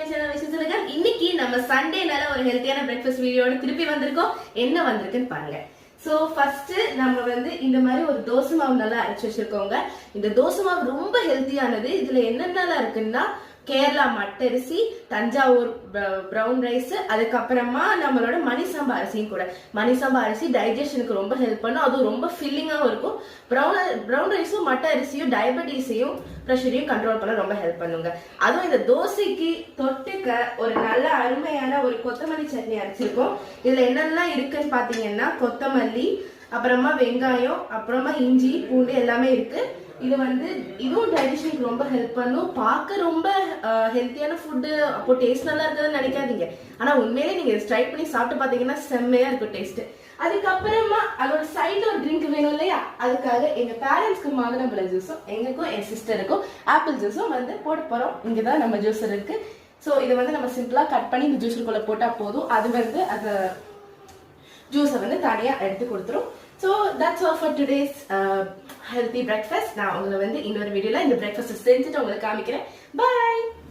My channel விஷயம் சொல்லுங்க. இன்னைக்கு நம்ம சண்டேனால ஒரு ஹெல்த்தியான பிரேக்ஃபாஸ்ட் வீடியோட திருப்பி வந்திருக்கோம். என்ன வந்திருக்குன்னு பாருங்க. சோ ஃபர்ஸ்ட் நம்ம இந்த மாதிரி ஒரு தோசை மாவு நல்லா அரைச்சு வச்சிருக்கோங்க. இந்த தோசை மாவு ரொம்ப ஹெல்த்தியானது. இதுல என்னென்னலாம் இருக்குன்னா கேரளா மட்டரிசி, தஞ்சாவூர் பிரவுன் ரைஸ், அதுக்கப்புறமா நம்மளோட மணிசம்பா அரிசியும் கூட. மணிசம்பா அரிசி டைஜஷனுக்கு ரொம்ப ஹெல்ப் பண்ணும், அதுவும் ரொம்ப ஃபில்லிங்காகவும் இருக்கும். பிரவுன் ரைஸும் மட்ட அரிசியும் டயபெட்டிஸையும் ப்ரெஷரையும் கண்ட்ரோல் பண்ண ரொம்ப ஹெல்ப் பண்ணுங்க. அதுவும் இந்த தோசைக்கு தொட்டுக்க ஒரு நல்ல அருமையான ஒரு கொத்தமல்லி சட்னி அரைச்சிருக்கோம். இதுல என்னென்னலாம் இருக்குன்னு பாத்தீங்கன்னா கொத்தமல்லி, அப்புறமா வெங்காயம், அப்புறமா இஞ்சி பூண்டு எல்லாமே இருக்கு. இது இதுவும் டைஜஷனுக்கு ரொம்ப ஹெல்ப் பண்ணும். பார்க்க ரொம்ப ஹெல்த்தியான ஃபுட்டு, அப்போ டேஸ்ட் நல்லா இருக்குதுன்னு நினைக்காதீங்க. ஆனா உண்மையிலே நீங்க ட்ரை பண்ணி சாப்பிட்டு பாத்தீங்கன்னா செம்மையா இருக்கும் டேஸ்ட். அதுக்கப்புறமா அதோட சைட்ல ஒரு ட்ரிங்க் வேணும் இல்லையா, அதுக்காக எங்க பேரண்ட்ஸ்க்கு மாதுளம்பழ ஜூஸும் எங்களுக்கும் என் சிஸ்டருக்கும் ஆப்பிள் ஜூஸும் போட போறோம். இங்கதான் நம்ம ஜூஸர் இருக்கு. ஸோ இதை நம்ம சிம்பிளா கட் பண்ணி இந்த ஜூஸருக்குள்ள போட்டா போதும். அது அந்த ஜூஸை தனியா எடுத்து கொடுத்துரும். So that's all for today's healthy breakfast. நான் உங்களை இன்னொரு வீடியோல இந்த பிரேக்ஃபாஸ்ட் செஞ்சுட்டு உங்களுக்கு காமிக்கிறேன். Bye.